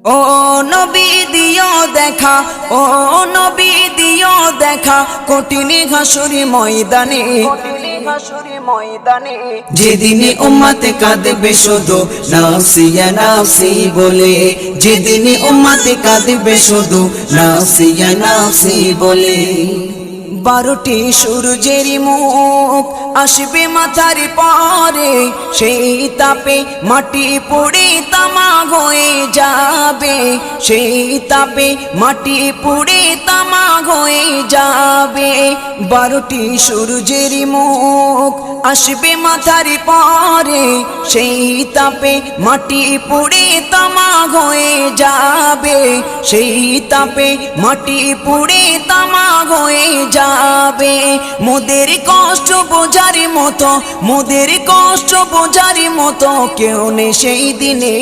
ও নবী দিও দেখা, ও নবী দিও দেখা, কঠিন হাসুরি ময়দানে, যেদিনে উম্মতে কাঁদবে শুধু নাফসি ইয়া নাফসি বলে, যেদিনে উম্মতে কাঁদবে শুধু নাফসি ইয়া নাফসি বলে। 12টি সূর্যের মুখ আসবে মাথার পরে, সেই তাপে মাটি পুড়ে তামা হয়ে যাবে, সেই তাপে মাটি পুড়ে তামা হয়ে যাবে। 12টি সূর্যের মুখ আসবে মাথার পরে, সেই তাপে মাটি পুড়ে তামা হয়ে যাবে, সেই তাপে মাটি পুড়ে তামা হয়ে যাবে। মোদের কষ্ট বোঝার মতো, মোদের কষ্ট বোঝার মতো কেউ নেই সেই দিনে।